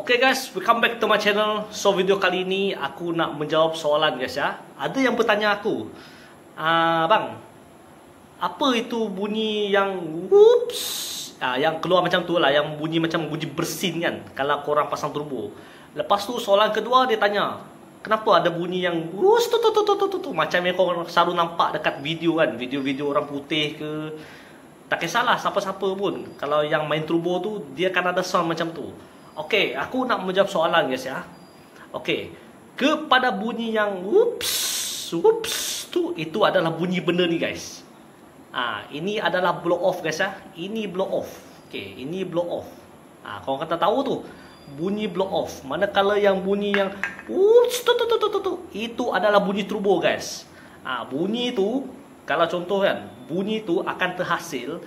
Okay guys, welcome back to my channel. So video kali ini aku nak menjawab soalan guys ya. Ada yang bertanya aku, bang, apa itu bunyi yang whoops, yang keluar macam tu lah, yang bunyi macam bunyi bersin kan kalau korang pasang turbo. Lepas tu soalan kedua dia tanya, kenapa ada bunyi yang whoops tu macam yang korang selalu nampak dekat video kan, video-video orang putih ke. Tak kisahlah siapa-siapa pun, kalau yang main turbo tu dia akan ada sound macam tu. Okey, aku nak menjawab soalan guys ya. Okey, kepada bunyi yang whoops tu, itu adalah bunyi benda ni guys. Ini adalah blow off guys ya. Ini blow off. Okey, ini blow off. Kau kata tahu tu, bunyi blow off. Manakala yang bunyi yang whoops tu, itu adalah bunyi turbo guys. Bunyi tu, kalau contoh kan, bunyi tu akan terhasil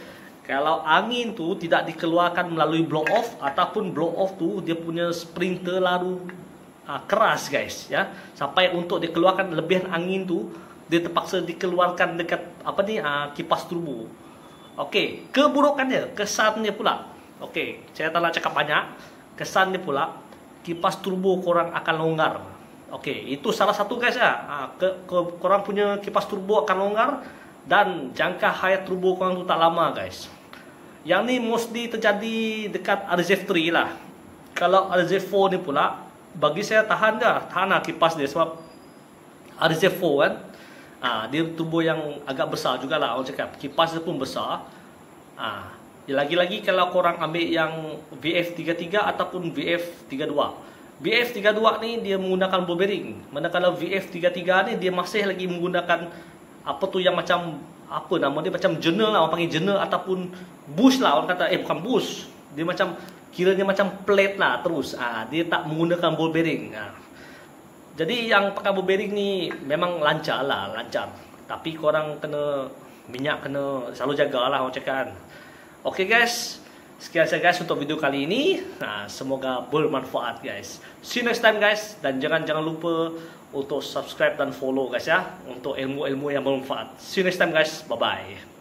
kalau angin tu tidak dikeluarkan melalui blow off, ataupun blow off tu dia punya spring terlalu keras guys ya, sampai untuk dikeluarkan lebihan angin tu dia terpaksa dikeluarkan dekat kipas turbo. Okey, keburukannya, kesannya pula. Okey, saya tak nak cakap banyak. Kesannya pula kipas turbo korang akan longgar. Okey, itu salah satu guys ya. Korang punya kipas turbo akan longgar dan jangka hayat turbo korang tu tak lama guys. Yang ni mostly terjadi dekat RZ3 lah. Kalau RZ4 ni pula, bagi saya tahan lah kipas dia, sebab RZ4 kan, dia turbo yang agak besar jugalah orang cakap. Kipas dia pun besar. Lagi-lagi kalau korang ambil yang VF33 ataupun VF32. VF32 ni dia menggunakan ball bearing. Manakala VF33 ni dia masih lagi menggunakan yang macam nama dia, macam journal lah, orang panggil journal ataupun bush lah orang kata, bukan bush, dia macam kiranya macam plate lah terus. Dia tak menggunakan ball bearing. Jadi yang pakai ball bearing ni memang lancar, tapi korang kena minyak, kena selalu jaga lah orang cakap. Okay guys, sekian saja guys untuk video kali ini. Semoga bermanfaat guys. See you next time guys, dan jangan lupa untuk subscribe dan follow guys ya, untuk ilmu-ilmu yang bermanfaat. See you next time guys, bye bye.